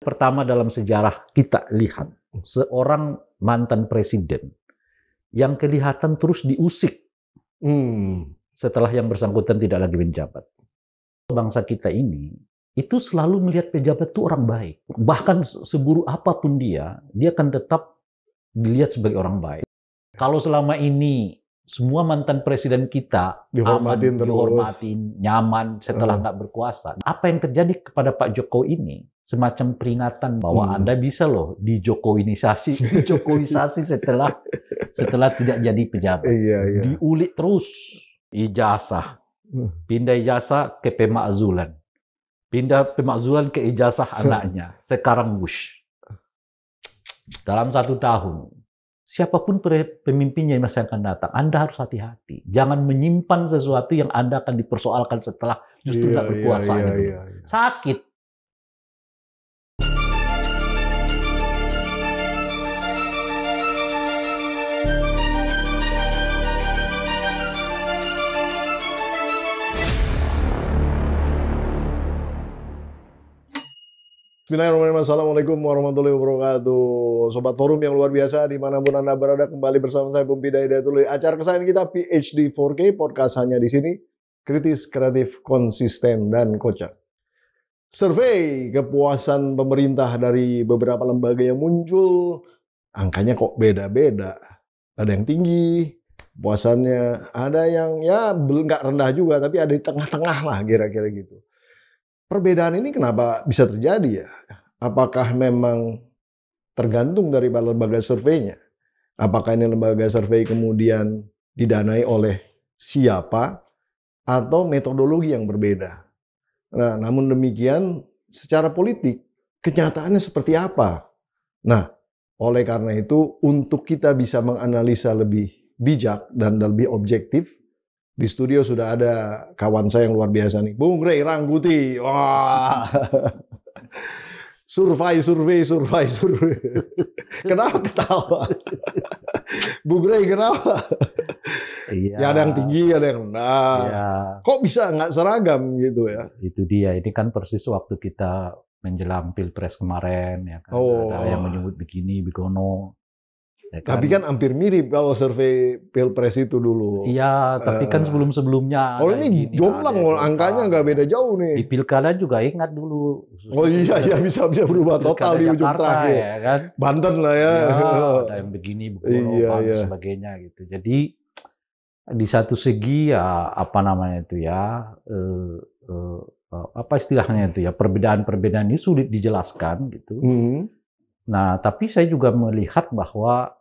Pertama dalam sejarah kita lihat seorang mantan presiden yang kelihatan terus diusik setelah yang bersangkutan tidak lagi menjabat. Bangsa kita ini itu selalu melihat pejabat itu orang baik. Bahkan seburuk apapun dia akan tetap dilihat sebagai orang baik. Kalau selama ini semua mantan presiden kita dihormatin, dihormatin, nyaman setelah nggak berkuasa. Apa yang terjadi kepada Pak Jokowi ini? Semacam peringatan bahwa Anda bisa loh dijokowisasi setelah tidak jadi pejabat. Diulik terus ijazah. Pindah ijazah ke pemakzulan. Pindah pemakzulan ke ijazah anaknya. Sekarang Bush. Dalam 1 tahun. Siapapun pemimpinnya yang masih akan datang, Anda harus hati-hati. Jangan menyimpan sesuatu yang Anda akan dipersoalkan setelah justru tidak berkuasa. Sakit. Bismillahirrahmanirrahim. Assalamualaikum warahmatullahi wabarakatuh. Sobat Forum yang luar biasa, dimanapun Anda berada, kembali bersama saya Bung Pida Hidayatullah di acara kesayangan kita PhD 4K, podcast hanya di sini, kritis, kreatif, konsisten, dan kocak. Survei kepuasan pemerintah dari beberapa lembaga yang muncul, angkanya kok beda-beda. Ada yang tinggi kepuasannya, ada yang ya nggak rendah juga, tapi ada di tengah-tengah lah kira-kira gitu. Perbedaan ini kenapa bisa terjadi ya? Apakah memang tergantung dari lembaga surveinya? Apakah ini lembaga survei kemudian didanai oleh siapa? Atau metodologi yang berbeda? Nah, namun demikian secara politik kenyataannya seperti apa? Nah, oleh karena itu untuk kita bisa menganalisa lebih bijak dan lebih objektif, di studio sudah ada kawan saya yang luar biasa nih, Bung Rey Rangkuti. Wah, survei. Kenapa ketawa? Bung Rey kenapa? Iya. Ya ada yang tinggi, ada yang rendah. Iya. Kok bisa nggak seragam gitu ya? Itu dia. Ini kan persis waktu kita menjelang Pilpres kemarin, ya kan. Ada yang menyebut begini, begono. Ya kan? Tapi kan hampir mirip kalau survei Pilpres itu dulu. Iya, tapi kan sebelum-sebelumnya. Oh ini jomplang, angkanya nggak beda jauh nih. Di Pilkada juga ingat dulu. Oh iya, bisa berubah total di ujung terakhir. Ya kan? Banten lah ya. Ada yang begini, dan sebagainya gitu. Jadi di satu segi ya apa namanya itu ya, apa istilahnya itu ya, perbedaan-perbedaan ini sulit dijelaskan gitu. Nah, tapi saya juga melihat bahwa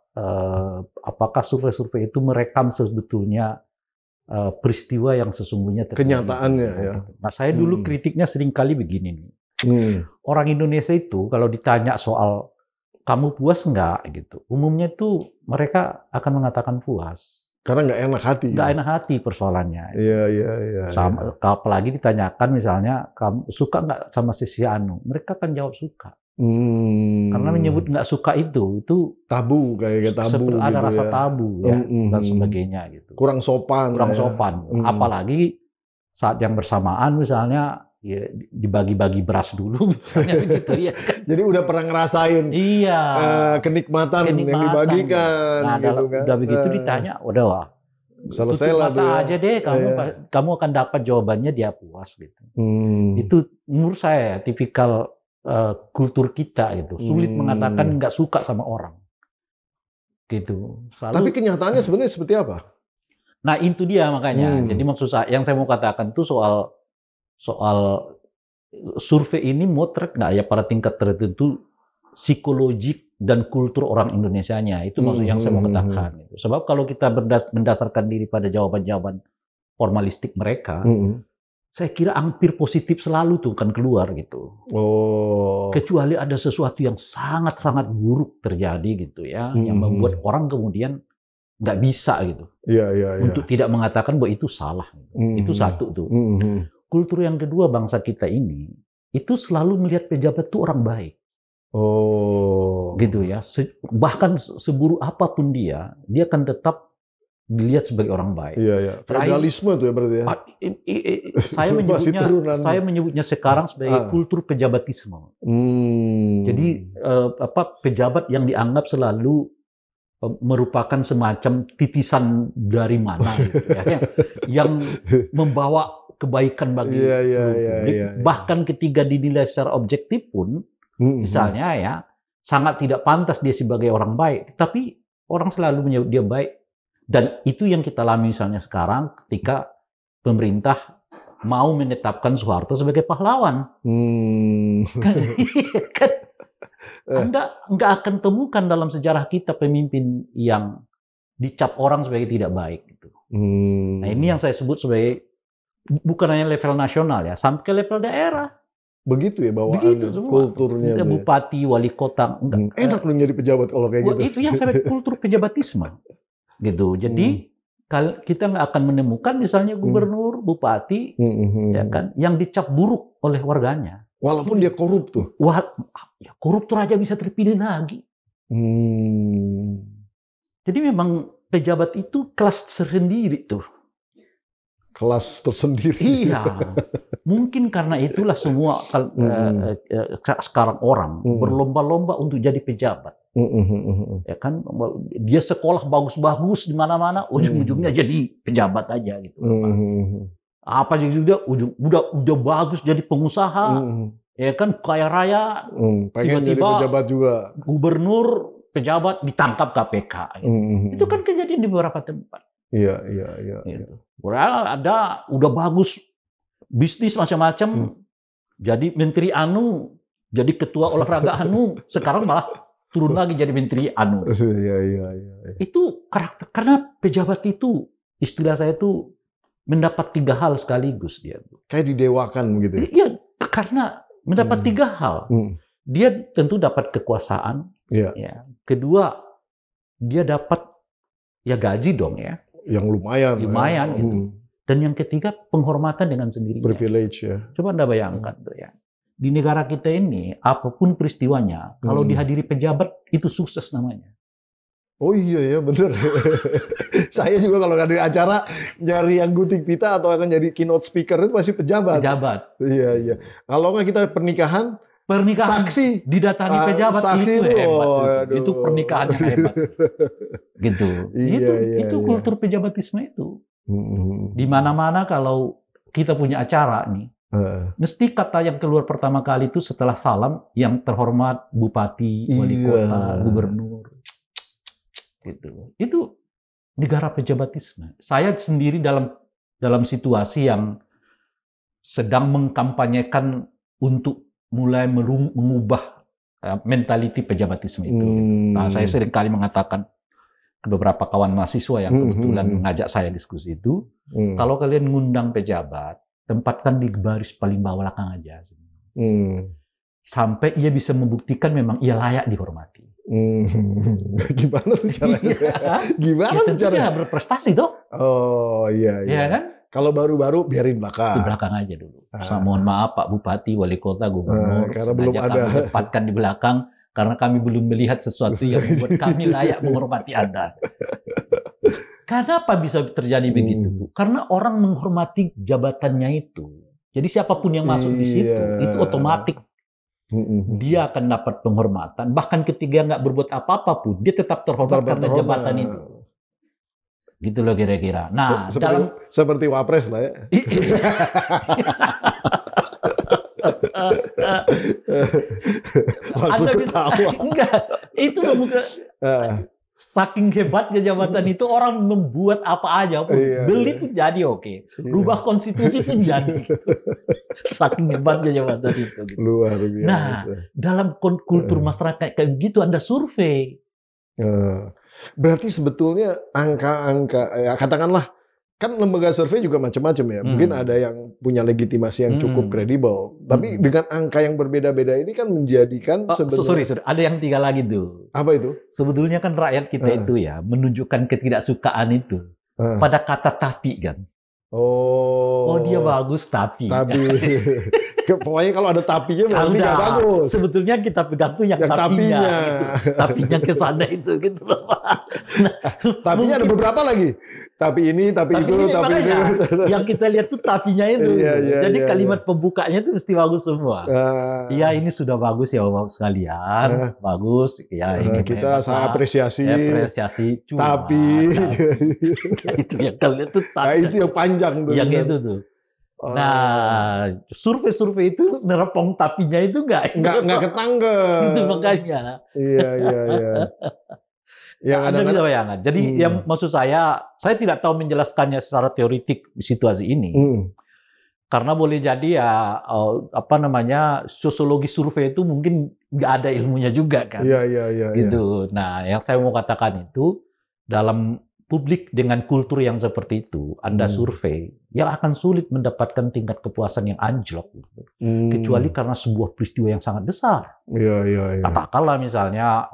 apakah survei-survei itu merekam sebetulnya peristiwa yang sesungguhnya terjadi. Kenyataannya ya. Nah, saya dulu kritiknya seringkali begini nih. Orang Indonesia itu kalau ditanya soal kamu puas nggak gitu, umumnya itu mereka akan mengatakan puas. Karena nggak enak hati. Nggak enak hati persoalannya. Iya. Apalagi ditanyakan misalnya, kamu suka nggak sama si Anu? Mereka kan jawab suka. Karena menyebut nggak suka itu tabu, kayak tabu. Ada gitu rasa ya. tabu ya, dan sebagainya gitu. Kurang sopan. Apalagi saat yang bersamaan misalnya ya, dibagi-bagi beras dulu misalnya begitu ya. Jadi udah pernah ngerasain kenikmatan yang dibagikan. Nah, gitu kan. udah begitu ditanya, udah selesai lah tutup mata aja deh, kamu akan dapat jawabannya dia puas gitu. Itu menurut saya tipikal kultur kita gitu, sulit mengatakan nggak suka sama orang gitu. Tapi kenyataannya sebenarnya seperti apa? Nah itu dia makanya. Jadi maksud saya, yang saya mau katakan itu soal survei ini motret nggak ya pada tingkat tertentu psikologik dan kultur orang Indonesianya. Itu maksud yang saya mau katakan. Gitu. Sebab kalau kita mendasarkan diri pada jawaban-jawaban formalistik mereka, saya kira hampir positif selalu tuh kan keluar gitu. Kecuali ada sesuatu yang sangat-sangat buruk terjadi gitu ya, yang membuat orang kemudian nggak bisa gitu. Untuk tidak mengatakan bahwa itu salah. Gitu. Itu satu tuh. Kultur yang kedua bangsa kita ini, itu selalu melihat pejabat itu orang baik. Gitu ya. Bahkan seburuk apapun dia akan tetap dilihat sebagai orang baik. Iya, iya. Feodalisme tuh ya berarti ya. Saya menyebutnya sekarang sebagai kultur pejabatisme. Jadi pejabat yang dianggap selalu merupakan semacam titisan dari mana gitu ya, yang membawa kebaikan bagi seluruh publik. Bahkan ketika dinilai secara objektif pun, misalnya ya, sangat tidak pantas dia sebagai orang baik, tapi orang selalu menyebut dia baik. Dan itu yang kita alami misalnya sekarang ketika pemerintah mau menetapkan Soeharto sebagai pahlawan. Anda nggak akan temukan dalam sejarah kita pemimpin yang dicap orang sebagai tidak baik. Gitu. Nah ini yang saya sebut sebagai bukan hanya level nasional ya, sampai ke level daerah. Begitu ya bawaan kulturnya. Bupati, wali kota. Enak lu jadi pejabat kalau kayak gitu. Itu yang saya kultur pejabatisme. Gitu. Jadi kita nggak akan menemukan misalnya gubernur, bupati, ya kan, yang dicap buruk oleh warganya. Walaupun dia korup tuh. Ya, koruptor aja bisa terpilih lagi. Jadi memang pejabat itu kelas tersendiri tuh. Kelas tersendiri. Iya. Mungkin karena itulah semua sekarang orang berlomba-lomba untuk jadi pejabat. Ya kan, dia sekolah bagus-bagus di mana-mana, ujung-ujungnya jadi pejabat aja gitu. Apa juga udah bagus jadi pengusaha, ya kan, kaya raya, pengen jadi pejabat juga. Gubernur, pejabat ditangkap KPK. Gitu. Itu kan kejadian di beberapa tempat. Iya. Gitu. Ada udah bagus bisnis macam-macam, jadi menteri anu, jadi ketua olahraga anu, sekarang malah turun lagi jadi menteri anu. Iya. Itu karakter, karena pejabat itu istilah saya itu mendapat 3 hal sekaligus dia. Kayak didewakan gitu. Iya, karena mendapat 3 hal. Dia tentu dapat kekuasaan. Ya. Kedua, dia dapat ya gaji dong ya. Yang lumayan gitu. Dan yang ketiga, penghormatan dengan sendirinya. Privilege ya. Coba Anda bayangkan tuh ya. Di negara kita ini, apapun peristiwanya, kalau dihadiri pejabat, itu sukses namanya. Oh iya ya, bener. Saya juga kalau ada acara, nyari yang gunting pita atau akan jadi keynote speaker itu pasti pejabat. Iya. Kalau nggak kita pernikahan saksi didatangi pejabat, itu hebat. Itu pernikahan yang hebat. Gitu. Itu kultur pejabatisme itu. Di mana-mana kalau kita punya acara nih, mesti kata yang keluar pertama kali itu setelah salam, yang terhormat bupati, wali kota, gubernur. Gitu. Itu negara pejabatisme. Saya sendiri dalam situasi yang sedang mengkampanyekan untuk mulai mengubah mentaliti pejabatisme itu. Nah, saya sering kali mengatakan ke beberapa kawan mahasiswa yang kebetulan mengajak saya diskusi itu, kalau kalian ngundang pejabat, tempatkan di baris paling bawah belakang aja. Sampai ia bisa membuktikan memang ia layak dihormati. Gimana tuh caranya? Gimana tuh caranya? Berprestasi dong. Oh iya. Iya kan? Kalau baru-baru biarin belakang. Di belakang aja dulu. Mohon maaf Pak Bupati, Wali Kota, Gubernur. Karena belum ada. Kami tempatkan di belakang karena kami belum melihat sesuatu yang membuat kami layak menghormati Anda. Kenapa bisa terjadi begitu? Karena orang menghormati jabatannya itu. Jadi siapapun yang masuk di situ, itu otomatis dia akan dapat penghormatan. Bahkan ketika nggak berbuat apa-apa pun, dia tetap terhormat karena jabatan itu. Gitu loh kira-kira. Nah, seperti Wapres lah ya. Langsung ketawa. Enggak, itu bukan. Saking hebatnya jabatan itu, orang membuat apa aja pun. Beli pun jadi oke. Rubah konstitusi pun jadi. Saking hebatnya jabatan itu. Gitu. Luar biasa. Nah, dalam kultur masyarakat kayak begitu, Anda survei. Berarti sebetulnya angka-angka, ya katakanlah, kan lembaga survei juga macam-macam ya. Mungkin ada yang punya legitimasi yang cukup kredibel. Tapi dengan angka yang berbeda-beda ini kan menjadikan sebenarnya... Sorry. Ada yang 3 lagi tuh. Apa itu? Sebetulnya kan rakyat kita itu ya menunjukkan ketidaksukaan itu pada kata tapi kan. Oh dia Oh, bagus tapi. tapi pokoknya kalau ada tapinya Ah, berarti nggak udah. bagus. Sebetulnya kita pegang tuh yang Yang tapinya, tapinya. gitu. Tapinya ke sana itu gitu loh, Pak. Nah, Tapinya ada mungkin beberapa lagi. Tapi ini, tapi tapi itu, ini tapi itu. makanya yang kita lihat tuh tapinya itu. Iya, Gitu. iya, Jadi iya, kalimat iya. pembukanya itu mesti bagus semua. Iya Ah, ini sudah bagus ya Bapak sekalian, ah, bagus. Ya ini kita hebat saya lah. apresiasi. Apresiasi Tapi, nah, itu yang kalian tuh nah itu yang panjang tuh. yang Misalnya. itu tuh. Oh, Nah, survei-survei itu nerepong tapinya itu enggak. nggak ketangkep. Itu makanya. Iya, iya, iya. Yang Anda kadang-kadang. bisa bayangkan. Jadi yang maksud saya tidak tahu menjelaskannya secara teoritik di situasi ini. Karena boleh jadi ya apa namanya sosiologi survei itu mungkin nggak ada ilmunya juga kan. Iya, iya, iya. Gitu. Nah, yang saya mau katakan itu dalam publik dengan kultur yang seperti itu, Anda survei, yang akan sulit mendapatkan tingkat kepuasan yang anjlok. Gitu. Kecuali karena sebuah peristiwa yang sangat besar. Iya, iya, iya. Katakanlah misalnya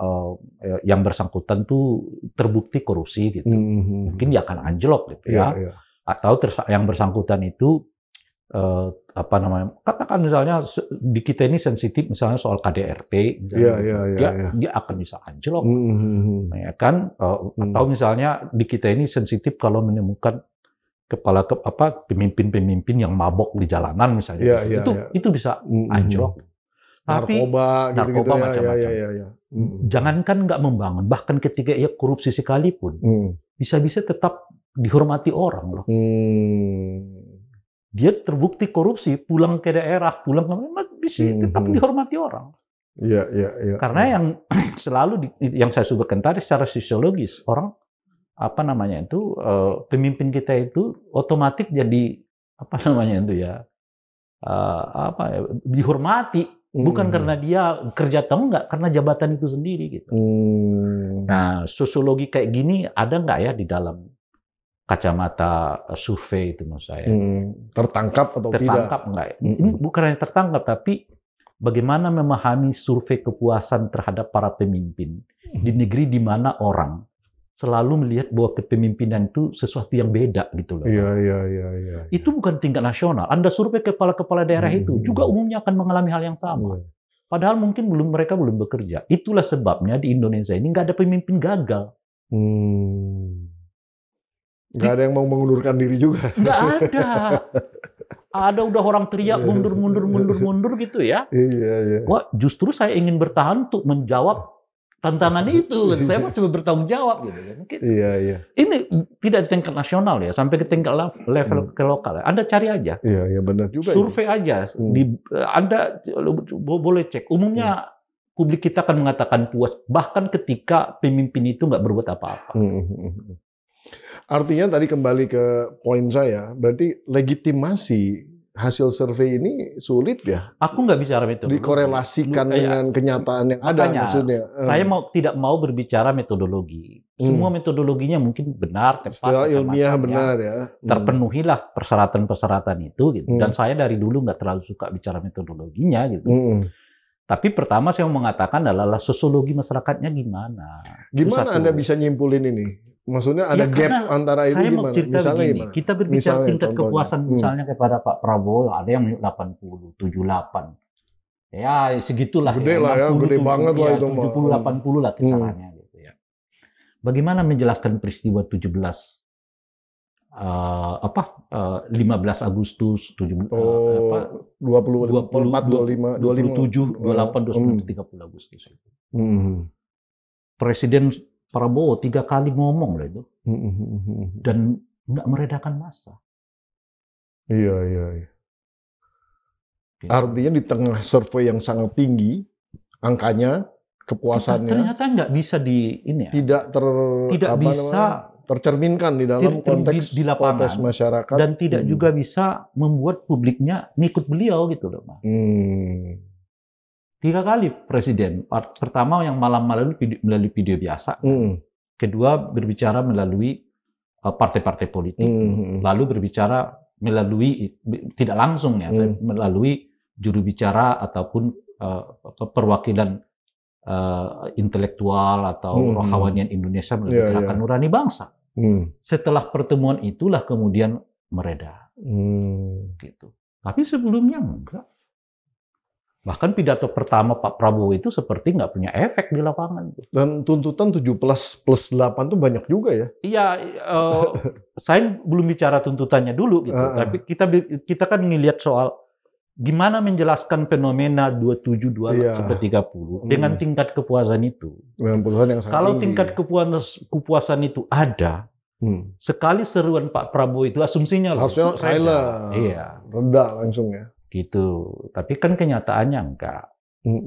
yang bersangkutan tuh terbukti korupsi gitu. Mungkin dia akan anjlok gitu ya. Iya. Atau yang bersangkutan itu apa namanya? Katakan misalnya di kita ini sensitif misalnya soal KDRT, misalnya, dia akan bisa anjlok, ya kan? Atau misalnya di kita ini sensitif kalau menemukan pemimpin-pemimpin yang mabok di jalanan misalnya, itu bisa anjlok. Tapi narkoba macam-macam. Jangankan nggak membangun, bahkan ketika ia korupsi sekalipun, bisa-bisa tetap dihormati orang loh. Dia terbukti korupsi, pulang ke daerah, pulang ke mana, bisa tetap dihormati orang. Iya. Karena yang selalu yang saya sebutkan tadi secara sosiologis, orang apa namanya itu pemimpin kita itu otomatis jadi apa namanya itu ya dihormati, bukan karena dia kerja atau enggak, karena jabatan itu sendiri gitu. Nah, sosiologi kayak gini ada nggak ya di dalam kacamata survei itu menurut saya. Tertangkap atau tidak? Tertangkap enggak? Ini bukan hanya tertangkap, tapi bagaimana memahami survei kepuasan terhadap para pemimpin di negeri di mana orang selalu melihat bahwa kepemimpinan itu sesuatu yang beda gitu loh. Iya. Itu bukan tingkat nasional. Anda survei kepala-kepala daerah itu juga umumnya akan mengalami hal yang sama. Padahal mungkin mereka belum bekerja. Itulah sebabnya di Indonesia ini nggak ada pemimpin gagal. Nggak ada yang mau mengundurkan diri juga. Nggak ada. Ada udah orang teriak mundur gitu ya. Iya. Wah, justru saya ingin bertahan untuk menjawab tantangan itu. Saya masih bertanggung jawab gitu. Mungkin Iya. ini tidak di tingkat nasional ya, sampai ke tingkat level ke lokal. Anda cari aja. Iya benar juga. Survei aja. Anda boleh cek. Umumnya publik kita akan mengatakan puas, bahkan ketika pemimpin itu nggak berbuat apa-apa. Artinya tadi kembali ke poin saya, berarti legitimasi hasil survei ini sulit ya? Aku nggak bicara metodologi. Dikorelasikan dengan kenyataan yang ada maksudnya. Saya tidak mau berbicara metodologi. Semua metodologinya mungkin benar, tepat, secara ilmiah benar ya. Terpenuhilah persyaratan-persyaratan itu gitu. Dan saya dari dulu nggak terlalu suka bicara metodologinya gitu. Tapi pertama saya mau mengatakan adalah sosiologi masyarakatnya gimana. Gimana Anda bisa nyimpulin ini? Maksudnya ada gap antara itu saya gimana? Mau cerita misalnya begini, gimana? kita berbicara tingkat kepuasan misalnya kepada Pak Prabowo, ada yang 80, 78. Ya segitulah. Gede lah ya, gede banget lah itu. 70, 80 lah kisarannya gitu ya. Bagaimana menjelaskan peristiwa 15 Agustus 27, 27, 28, 29, 30 Agustus itu. Presiden Prabowo 3 kali ngomong loh itu, dan nggak meredakan massa. Iya. Artinya di tengah survei yang sangat tinggi, angkanya, kepuasannya ternyata nggak bisa tidak tercerminkan di dalam konteks di lapangan masyarakat, dan tidak juga bisa membuat publiknya ngikut beliau gitu loh, Mas. 3 kali presiden. Pertama yang malam-malam melalui video biasa. Kedua berbicara melalui partai-partai politik. Lalu berbicara melalui tidak langsung ya, melalui juru bicara ataupun perwakilan intelektual atau rohawanian Indonesia melalui Gerakan Nurani Bangsa. Setelah pertemuan itulah kemudian mereda. Gitu. Tapi sebelumnya enggak. Bahkan pidato pertama Pak Prabowo itu seperti nggak punya efek di lapangan. Dan tuntutan 17+8 tuh banyak juga ya? Iya, saya belum bicara tuntutannya dulu gitu. Tapi kita kan ngelihat soal gimana menjelaskan fenomena 27, 30 dengan tingkat kepuasan itu. Dengan putusan yang sangat Kalau tinggi. tingkat kepuasan itu ada, sekali seruan Pak Prabowo itu asumsinya harusnya silent. Iya. Reda langsung ya. Gitu. Tapi kan kenyataannya enggak.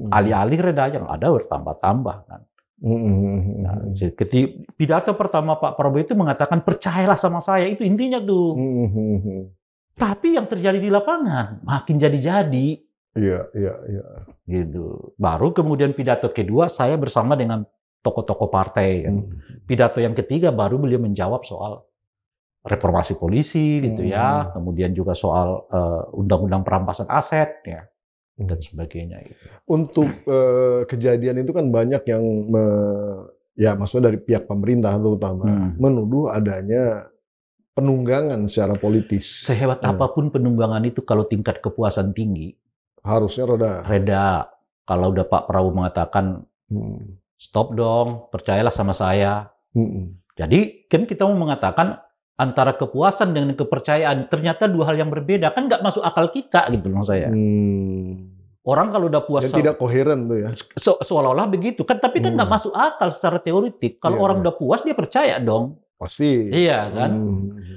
Alih-alih reda yang ada bertambah-tambah kan. Nah, pidato pertama Pak Prabowo itu mengatakan percayalah sama saya, itu intinya tuh. Tapi yang terjadi di lapangan makin jadi-jadi. Iya. Gitu. Baru kemudian pidato kedua saya bersama dengan tokoh-tokoh partai. Kan. Pidato yang ketiga baru beliau menjawab soal reformasi polisi gitu ya, kemudian juga soal undang-undang perampasan aset ya dan sebagainya. Gitu. Untuk kejadian itu kan banyak yang ya maksudnya dari pihak pemerintah terutama menuduh adanya penunggangan secara politis. Sehebat apapun penunggangan itu kalau tingkat kepuasan tinggi harusnya reda. Kalau udah Pak Prabowo mengatakan stop dong, percayalah sama saya. Jadi kan kita mau mengatakan antara kepuasan dengan kepercayaan ternyata dua hal yang berbeda, kan nggak masuk akal kita gitu loh saya. Orang kalau udah puas tidak koheren tuh ya. Seolah-olah begitu kan, tapi kan nggak masuk akal secara teoritik. Kalau orang udah puas dia percaya dong. Pasti. Iya kan.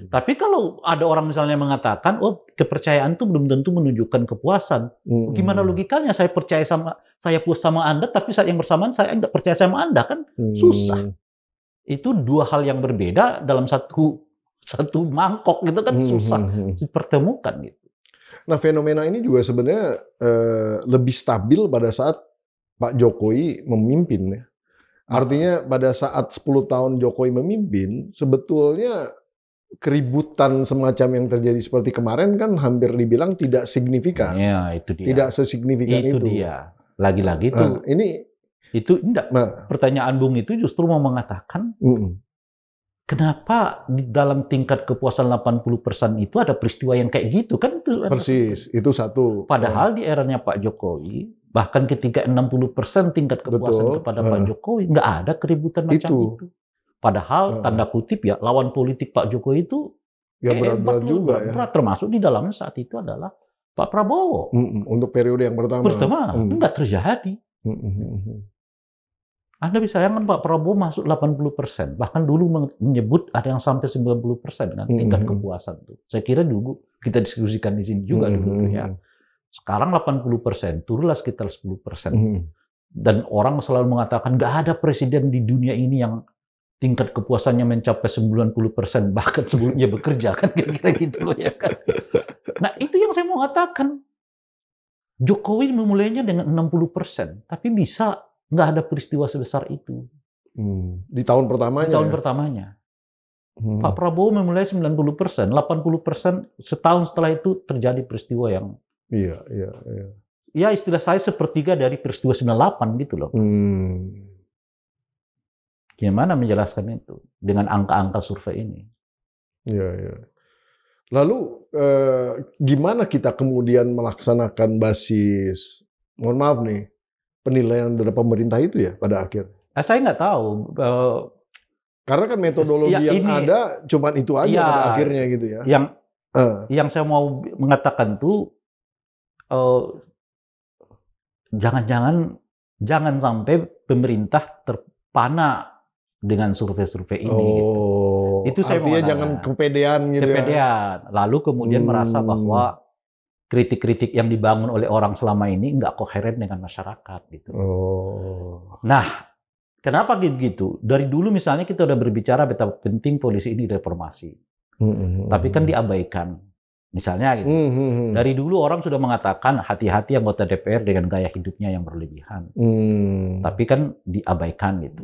Tapi kalau ada orang misalnya mengatakan, oh kepercayaan itu belum tentu menunjukkan kepuasan. Gimana logikanya? Saya puas sama Anda, tapi saat yang bersamaan saya nggak percaya sama Anda kan susah. Itu dua hal yang berbeda dalam satu mangkok gitu kan susah dipertemukan gitu. Nah fenomena ini juga sebenarnya lebih stabil pada saat Pak Jokowi memimpin ya. Artinya pada saat 10 tahun Jokowi memimpin, sebetulnya keributan semacam yang terjadi seperti kemarin kan hampir dibilang tidak signifikan. Ya, itu dia. Tidak sesignifikan itu. Itu dia. Lagi-lagi itu. Itu enggak. Pertanyaan Bung itu justru mau mengatakan kenapa di dalam tingkat kepuasan 80% itu ada peristiwa yang kayak gitu kan? Persis, itu satu. Padahal di eranya Pak Jokowi, bahkan ketika 60% tingkat kepuasan kepada Pak Jokowi, nggak ada keributan macam itu. Padahal tanda kutip ya lawan politik Pak Jokowi itu ya berat-berat juga ya. Berat, termasuk di dalamnya saat itu adalah Pak Prabowo. Untuk periode yang pertama. Nggak terjadi. Anda bisa bayangkan Pak Prabowo masuk 80%. Bahkan dulu menyebut ada yang sampai 90% kan tingkat kepuasan itu. Saya kira dulu kita diskusikan di sini juga dulu ya. Sekarang 80%, turunlah sekitar 10%. Dan orang selalu mengatakan nggak ada presiden di dunia ini yang tingkat kepuasannya mencapai 90%, bahkan sebelumnya bekerja kan kira-kira gitu loh ya kan. Nah itu yang saya mau katakan. Jokowi memulainya dengan 60%, tapi bisa nggak ada peristiwa sebesar itu. Di tahun pertamanya? Di tahun pertamanya. Pak Prabowo memulai 90%, 80% setahun setelah itu terjadi peristiwa yang... Iya. Ya istilah saya sepertiga dari peristiwa 98 gitu loh. Gimana menjelaskan itu dengan angka-angka survei ini? Iya. Lalu gimana kita kemudian melaksanakan basis, mohon maaf nih, penilaian dari pemerintah itu ya pada akhir? Saya nggak tahu. Karena kan metodologi yang ada cuman itu aja pada akhirnya gitu ya. Yang saya mau mengatakan tuh jangan sampai pemerintah terpana dengan survei-survei ini. Gitu. Itu saya mau katakan. Jangan kepedean gitu ya. Lalu kemudian merasa bahwa kritik-kritik yang dibangun oleh orang selama ini nggak koheren dengan masyarakat gitu. Nah, kenapa gitu? Dari dulu misalnya kita udah berbicara betapa penting polisi ini reformasi. Tapi kan diabaikan. Misalnya gitu. Dari dulu orang sudah mengatakan hati-hati anggota DPR dengan gaya hidupnya yang berlebihan. Tapi kan diabaikan gitu.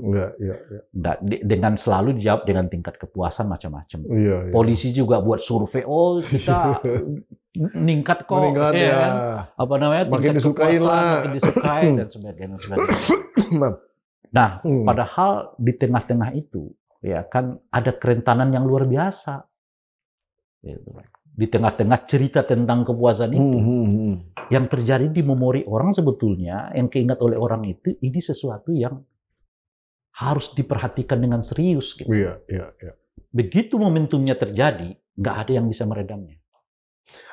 Dengan selalu dijawab dengan tingkat kepuasan macam-macam. Polisi juga buat survei, kita meningkat kok. Meningkat ya. Apa namanya? Makin disukai lah. Makin disukai dan sebagainya. Nah, padahal di tengah-tengah itu ya kan ada kerentanan yang luar biasa. Gitu. Di tengah-tengah cerita tentang kepuasan itu, yang terjadi di memori orang sebetulnya, yang keingat oleh orang itu, ini sesuatu yang harus diperhatikan dengan serius. Gitu. Iya, iya, iya. Begitu momentumnya terjadi, nggak ada yang bisa meredamnya.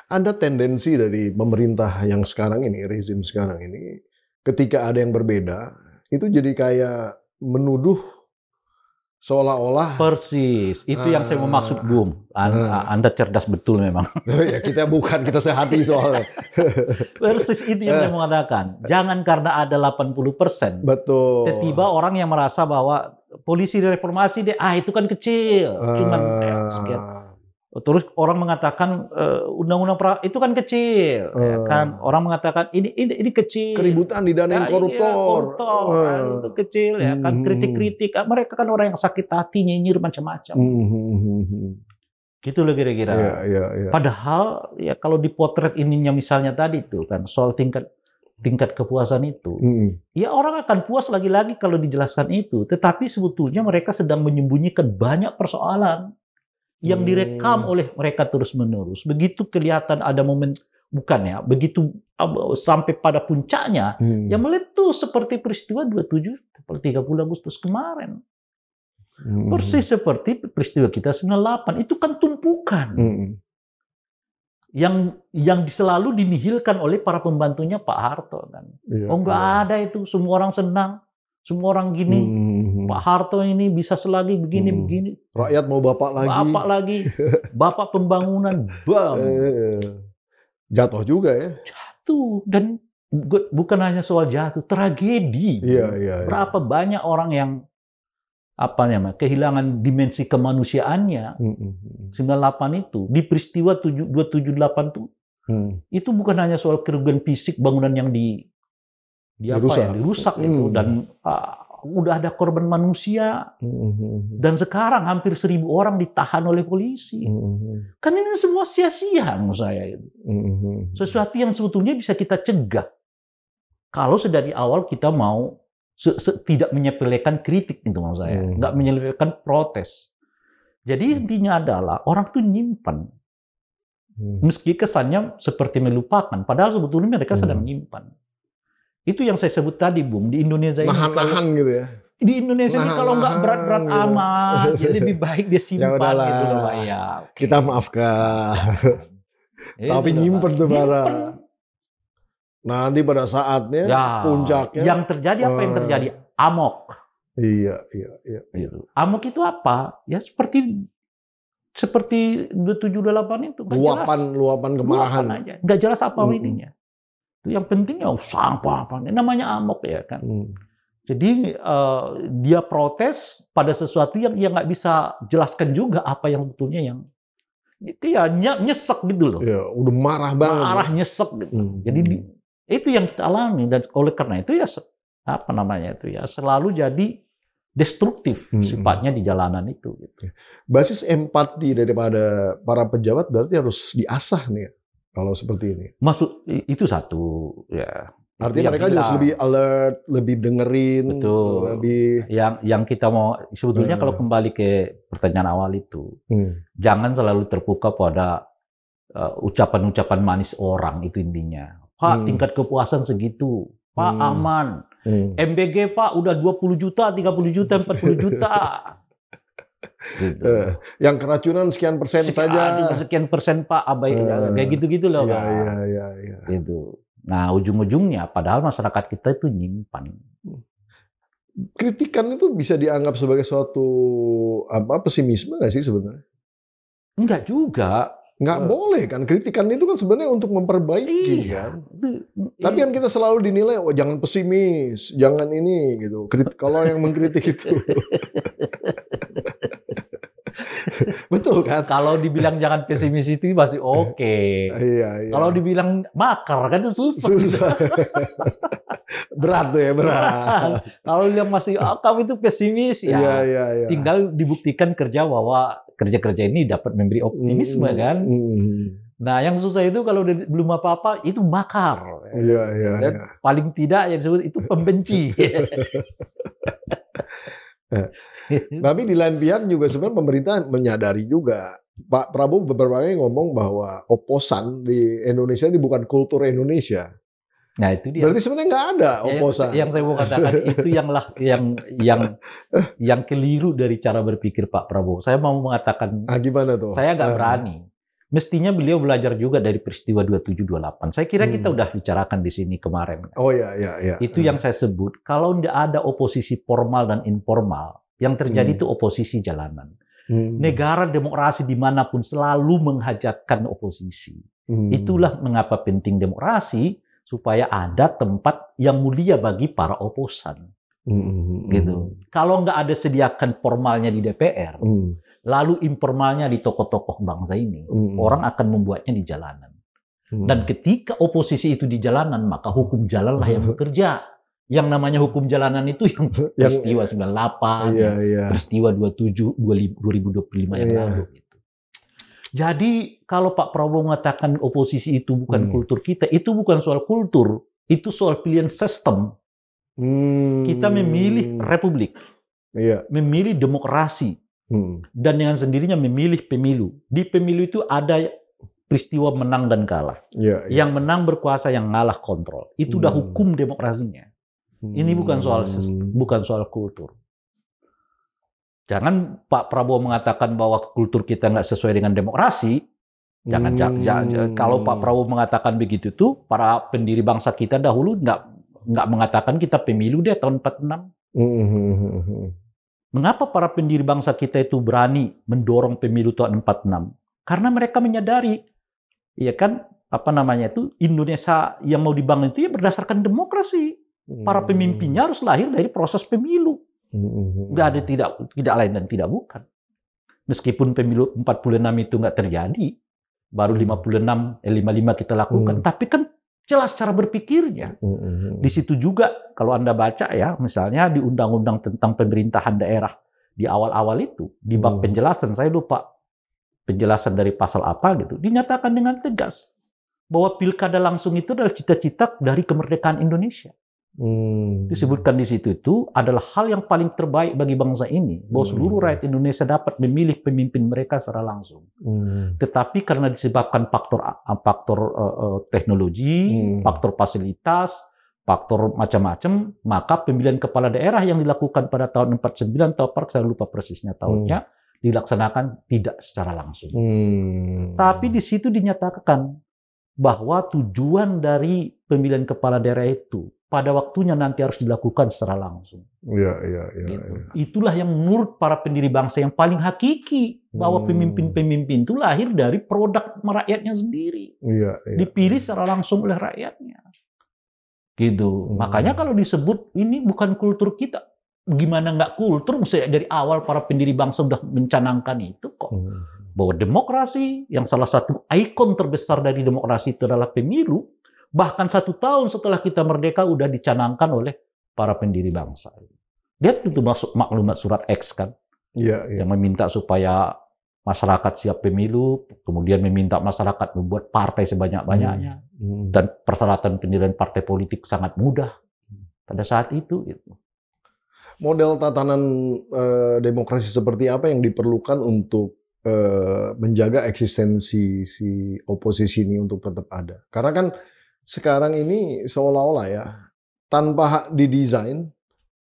Ada tendensi dari pemerintah yang sekarang ini, rezim sekarang ini, ketika ada yang berbeda, itu jadi kayak menuduh seolah-olah Persis, itu yang saya mau maksud, Bung. Anda cerdas betul memang. ya kita sehati soalnya. Persis itu yang saya mau katakan. Jangan karena ada 80%. Betul. Tiba-tiba orang yang merasa bahwa polisi reformasi itu kan kecil, cuman sekian. Terus orang mengatakan undang-undang itu kan kecil, ya kan? Orang mengatakan ini kecil. Keributan didanain koruptor. Itu kecil, ya kan? Kritik-kritik, mereka kan orang yang sakit hati, nyinyir macam-macam. Gitu loh kira-kira. Iya. Padahal ya kalau dipotret ininya misalnya tadi tuh kan soal tingkat kepuasan itu, ya orang akan puas lagi-lagi kalau dijelaskan itu. Tetapi sebetulnya mereka sedang menyembunyikan banyak persoalan yang direkam oleh mereka terus-menerus. Begitu kelihatan ada momen, begitu sampai pada puncaknya, yang meletus seperti peristiwa 27 30 Agustus kemarin. Persis seperti peristiwa kita 98, itu kan tumpukan. Yang selalu dinihilkan oleh para pembantunya Pak Harto. Kan. Nggak ada itu, semua orang senang. Semua orang gini, Pak Harto ini bisa selagi begini-begini. Rakyat mau bapak lagi. Bapak pembangunan, bam. Jatuh juga ya. Jatuh, dan bukan hanya soal jatuh, tragedi. Iya. Berapa banyak orang yang kehilangan dimensi kemanusiaannya. 98 itu, di peristiwa 278 itu bukan hanya soal kerugian fisik bangunan yang dirusak itu, dan udah ada korban manusia, dan sekarang hampir 1.000 orang ditahan oleh polisi. Kan ini semua sia-sia menurut saya itu. Sesuatu yang sebetulnya bisa kita cegah kalau sedari awal kita mau tidak menyepelekan kritik itu menurut saya, nggak menyepelekan protes. Jadi intinya adalah orang tuh nyimpan, meski kesannya seperti melupakan, padahal sebetulnya mereka sedang nyimpan. Itu yang saya sebut tadi, Bung, di Indonesia ini. Nahan-nahan gitu ya. Di Indonesia ini kalau nggak berat-berat gitu amat, ya lebih baik dia simpan gitu loh, Pak. Ya, kita maafkan. Tapi nyimpen tuh barang. Nanti pada saatnya, puncaknya. Yang terjadi apa yang terjadi? Amok. Iya. Gitu. Amok itu apa? Ya seperti 278 itu. Luapan kemarahan. Nggak jelas apa ininya. Yang penting sampah namanya amok ya kan. Jadi dia protes pada sesuatu yang dia nggak bisa jelaskan juga apa yang betulnya yang itu ya nyesek gitu loh. Ya, udah marah banget. Marah nyesek gitu. Jadi itu yang kita alami, dan oleh karena itu ya selalu jadi destruktif sifatnya di jalanan itu. Gitu. Basis empati daripada para pejabat berarti harus diasah nih. Kalau seperti ini. Maksud itu satu ya. Artinya mereka harus lebih alert, lebih dengerin. Betul. Lebih yang kita mau sebetulnya kalau kembali ke pertanyaan awal itu, jangan selalu terpukau pada ucapan-ucapan manis orang, itu intinya. Pak, tingkat kepuasan segitu. Pak, aman. MBG Pak udah 20 juta, 30 juta, 40 juta. Gitu. Yang keracunan sekian persen saja. Sekian persen Pak, kayak gitu-gitu loh Pak. Iya. Gitu. Nah ujung-ujungnya padahal masyarakat kita itu nyimpan. Kritikan itu bisa dianggap sebagai suatu pesimisme nggak sih sebenarnya? Enggak juga. Nggak boleh kan, kritikan itu kan sebenarnya untuk memperbaiki kan. Tapi kan kita selalu dinilai, jangan pesimis, jangan ini gitu. Kalau yang mengkritik itu. Betul kan? Kalau dibilang jangan pesimis itu masih oke. Iya. Kalau dibilang makar kan itu susah. Berat tuh ya, berat. Kalau yang masih kamu itu pesimis ya. Iya. Tinggal dibuktikan bahwa kerja-kerja ini dapat memberi optimisme kan. Nah, yang susah itu kalau belum apa-apa itu makar. Iya. Dan paling tidak yang disebut itu pembenci. Tapi di lain pihak juga sebenarnya pemerintah menyadari juga Pak Prabowo beberapa kali ngomong bahwa oposan di Indonesia ini bukan kultur Indonesia. Nah itu dia. Berarti sebenarnya nggak ada Ya, oposan. yang saya mau katakan itu yang keliru dari cara berpikir Pak Prabowo. Saya mau mengatakan, Gimana tuh? saya nggak berani. Mestinya beliau belajar juga dari peristiwa 27-28. Saya kira kita udah bicarakan di sini kemarin. Oh ya. Itu yang saya sebut, kalau tidak ada oposisi formal dan informal, yang terjadi itu oposisi jalanan. Negara demokrasi dimanapun selalu menghajatkan oposisi. Itulah mengapa penting demokrasi, supaya ada tempat yang mulia bagi para oposan. Gitu. Kalau nggak ada sediakan formalnya di DPR, lalu informalnya di tokoh-tokoh bangsa ini, orang akan membuatnya di jalanan. Dan ketika oposisi itu di jalanan, maka hukum jalanlah yang bekerja. Yang namanya hukum jalanan itu yang peristiwa 98, peristiwa 27, 2025 yang lalu. Gitu. Jadi kalau Pak Prabowo mengatakan oposisi itu bukan kultur kita, itu bukan soal kultur, itu soal pilihan sistem. Kita memilih republik, memilih demokrasi, dan dengan sendirinya memilih pemilu. Di pemilu itu ada peristiwa menang dan kalah. Yang menang berkuasa, yang ngalah kontrol. Itu udah hukum demokrasinya. Ini bukan soal kultur. Jangan Pak Prabowo mengatakan bahwa kultur kita nggak sesuai dengan demokrasi. Jangan kalau Pak Prabowo mengatakan begitu tuh, para pendiri bangsa kita dahulu nggak mengatakan kita pemilu deh tahun 46. Mengapa para pendiri bangsa kita itu berani mendorong pemilu tahun 46? Karena mereka menyadari, ya kan, Indonesia yang mau dibangun itu ya berdasarkan demokrasi. Para pemimpinnya harus lahir dari proses pemilu. Nggak ada tidak lain dan tidak bukan. Meskipun pemilu 46 itu nggak terjadi, baru 55 kita lakukan, tapi kan jelas cara berpikirnya. Di situ juga kalau Anda baca ya, misalnya di undang-undang tentang pemerintahan daerah di awal-awal itu, di bab penjelasan, saya lupa penjelasan dari pasal apa gitu, dinyatakan dengan tegas bahwa pilkada langsung itu adalah cita-cita dari kemerdekaan Indonesia. Disebutkan di situ itu adalah hal yang paling terbaik bagi bangsa ini, bahwa seluruh rakyat Indonesia dapat memilih pemimpin mereka secara langsung. Tetapi karena disebabkan faktor teknologi, faktor fasilitas, faktor macam-macam, maka pemilihan kepala daerah yang dilakukan pada tahun 49 atau saya lupa persisnya tahunnya, dilaksanakan tidak secara langsung. Tapi di situ dinyatakan bahwa tujuan dari pemilihan kepala daerah itu pada waktunya nanti harus dilakukan secara langsung. Gitu. Itulah yang menurut para pendiri bangsa yang paling hakiki, bahwa pemimpin-pemimpin itu lahir dari produk rakyatnya sendiri. Dipilih secara langsung oleh rakyatnya. Gitu. Makanya kalau disebut ini bukan kultur kita, gimana nggak kultur? Dari awal para pendiri bangsa sudah mencanangkan itu kok. Bahwa demokrasi, yang salah satu ikon terbesar dari demokrasi itu adalah pemilu, bahkan 1 tahun setelah kita merdeka udah dicanangkan oleh para pendiri bangsa. Dia tentu masuk maklumat surat X kan, yang meminta supaya masyarakat siap pemilu, kemudian meminta masyarakat membuat partai sebanyak-banyaknya, dan persyaratan pendirian partai politik sangat mudah pada saat itu. Gitu. Model tatanan demokrasi seperti apa yang diperlukan untuk menjaga eksistensi si oposisi ini untuk tetap ada? Karena kan sekarang ini seolah-olah ya, tanpa hak didesain,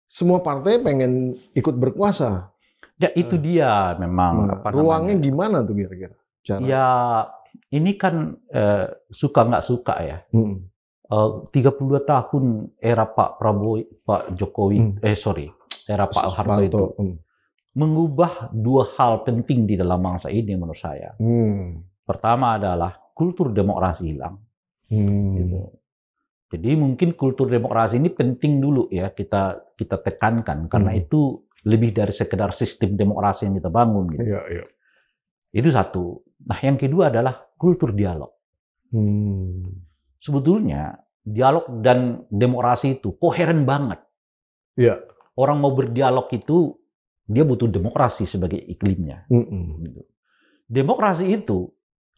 semua partai pengen ikut berkuasa. Ya itu dia memang. Ruangnya gimana tuh kira-kira? Ya ini kan suka nggak suka ya. 32 tahun era Pak Prabowo, Pak Jokowi, era Pak Harto itu mengubah 2 hal penting di dalam bangsa ini menurut saya. Pertama adalah kultur demokrasi hilang. Gitu. Jadi mungkin kultur demokrasi ini penting dulu ya kita tekankan, karena itu lebih dari sekedar sistem demokrasi yang kita bangun. Gitu. Itu satu. Nah yang kedua adalah kultur dialog. Sebetulnya dialog dan demokrasi itu koheren banget. Orang mau berdialog itu dia butuh demokrasi sebagai iklimnya. Gitu. Demokrasi itu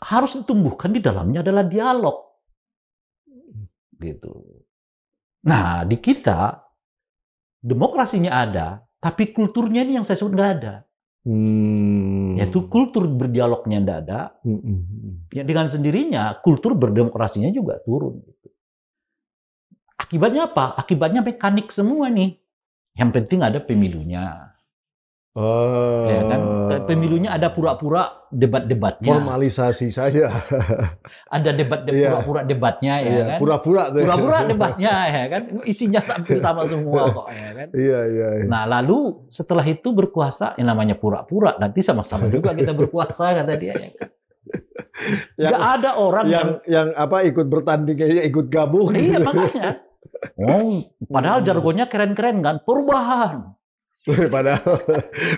harus ditumbuhkan di dalamnya adalah dialog. Gitu. Nah, di kita demokrasinya ada, tapi kulturnya ini yang saya sebut nggak ada. Yaitu kultur berdialognya tidak ada, ya dengan sendirinya kultur berdemokrasinya juga turun. Akibatnya apa? Akibatnya mekanik semua nih. Yang penting ada pemilunya. Ya kan? Pemilunya ada pura-pura debat-debatnya. Formalisasi saja. Ada pura-pura debatnya ya kan? Pura-pura debatnya ya kan? Isinya hampir sama semua kok ya kan? Iya. Nah, lalu setelah itu berkuasa, yang namanya pura-pura, nanti sama-sama juga kita berkuasa kata dia ya kan? Nggak ada orang yang ikut bertanding kayaknya ikut gabung. Iya, makanya. Padahal jargonnya keren-keren kan? Perubahan. Padahal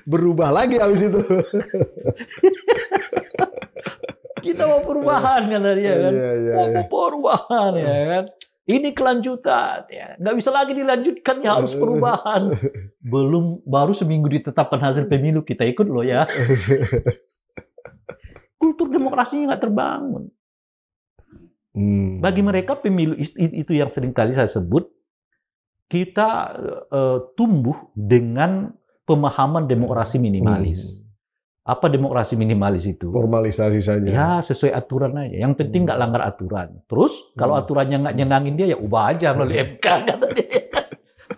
berubah lagi habis itu. Kita mau perubahan kata dia kan. Mau perubahan ya kan. Ini kelanjutan ya. Nggak bisa lagi dilanjutkan ya, harus perubahan. Baru seminggu ditetapkan hasil pemilu kita ikut loh ya. Kultur demokrasinya nggak terbangun. Bagi mereka pemilu itu yang seringkali saya sebut, kita tumbuh dengan pemahaman demokrasi minimalis. Apa demokrasi minimalis itu? Formalisasi saja. Ya, sesuai aturan aja. Yang penting nggak langgar aturan. Terus kalau aturannya nggak nyenangin dia, ya ubah aja melalui MK. Kata dia.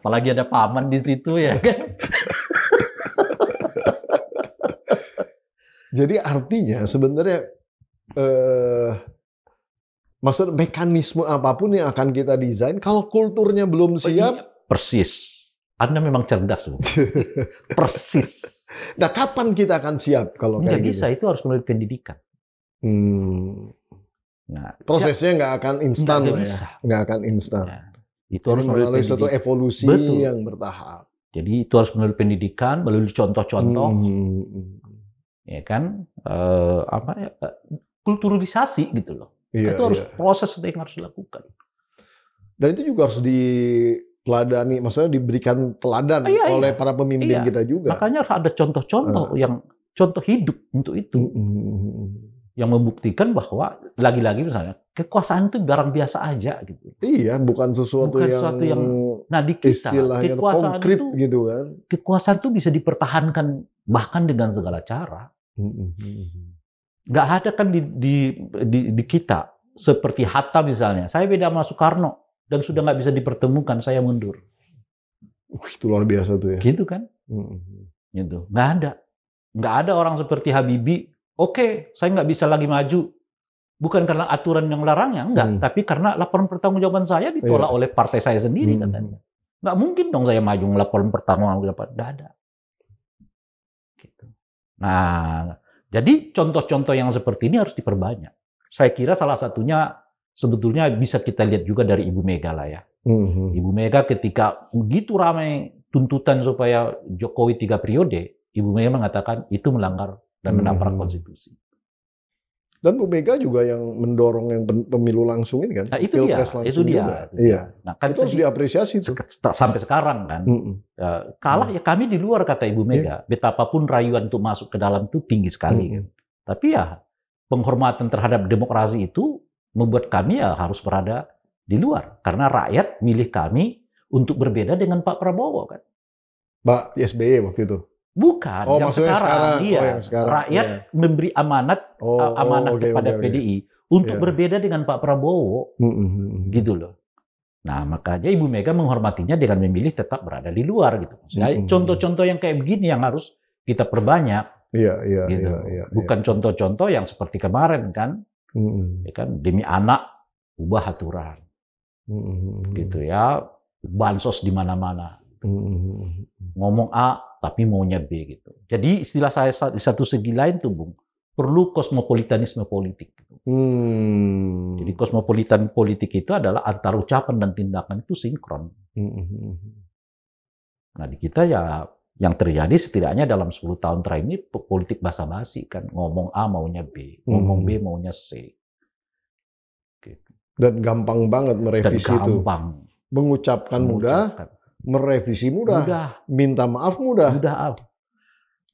Apalagi ada paman di situ ya kan. Jadi artinya sebenarnya maksud mekanisme apapun yang akan kita desain, kalau kulturnya belum siap. Persis. Anda memang cerdas. Persis. Nah, kapan kita akan siap kalau kayak gitu? Nggak bisa, itu harus melalui pendidikan. Nah, prosesnya nggak akan instan lah ya. Nggak akan instan. Ya. Itu harus melalui suatu evolusi yang bertahap. Jadi itu harus melalui pendidikan, melalui contoh-contoh. Ya kan? Kulturalisasi gitu loh. Itu harus proses yang harus dilakukan. Dan itu juga harus diteladani, maksudnya diberikan teladan oleh para pemimpin kita juga. Makanya harus ada contoh-contoh yang contoh hidup untuk itu. Yang membuktikan bahwa lagi-lagi misalnya kekuasaan itu barang biasa aja gitu. Iya, bukan sesuatu yang nah di kita kekuasaan konkret itu gitu kan. Kekuasaan itu bisa dipertahankan bahkan dengan segala cara. Nggak ada kan di kita seperti Hatta misalnya. Saya beda sama Soekarno dan sudah nggak bisa dipertemukan, saya mundur. Itu luar biasa tuh ya. Gitu kan? Gitu. Nggak ada orang seperti Habibie. Oke, saya nggak bisa lagi maju. Bukan karena aturan yang melarangnya, enggak. Tapi karena laporan pertanggungjawaban saya ditolak oleh partai saya sendiri katanya. Nggak mungkin dong saya maju ngelaporin pertanggungjawaban. Nggak ada. Gitu. Nah, jadi contoh-contoh yang seperti ini harus diperbanyak. Saya kira salah satunya sebetulnya bisa kita lihat juga dari Ibu Mega lah ya. Ibu Mega ketika begitu ramai tuntutan supaya Jokowi 3 periode, Ibu Mega mengatakan itu melanggar dan menabrak konstitusi. Dan Bu Mega juga yang mendorong yang pemilu langsung ini kan? Nah, itu dia. Iya. Nah, kan itu harus diapresiasi tuh. Sampai sekarang kan. Kalah ya kami di luar kata Ibu Mega. Betapapun rayuan untuk masuk ke dalam itu tinggi sekali kan. Tapi ya penghormatan terhadap demokrasi itu membuat kami ya harus berada di luar. Karena rakyat milih kami untuk berbeda dengan Pak Prabowo kan. Pak SBY waktu itu? Bukan, yang sekarang. Iya. Yang sekarang. Rakyat memberi amanat kepada PDI untuk berbeda dengan Pak Prabowo. Gitu loh. Nah, makanya Ibu Mega menghormatinya dengan memilih tetap berada di luar gitu. Contoh-contoh yang kayak begini yang harus kita perbanyak. Iya. Bukan contoh-contoh yang seperti kemarin kan. Ya kan, demi anak ubah aturan. Gitu ya. Bansos di mana-mana. Ngomong A tapi maunya B gitu. Jadi istilah saya di satu segi lain tuh Bung, perlu kosmopolitanisme politik. Jadi kosmopolitan politik itu adalah antar ucapan dan tindakan itu sinkron. Nah di kita ya yang terjadi setidaknya dalam 10 tahun terakhir ini politik basa-basi kan, ngomong A maunya B, ngomong B maunya C. Gitu. Dan gampang banget merevisi itu. Mengucapkan mudah. Merevisi mudah, minta maaf mudah.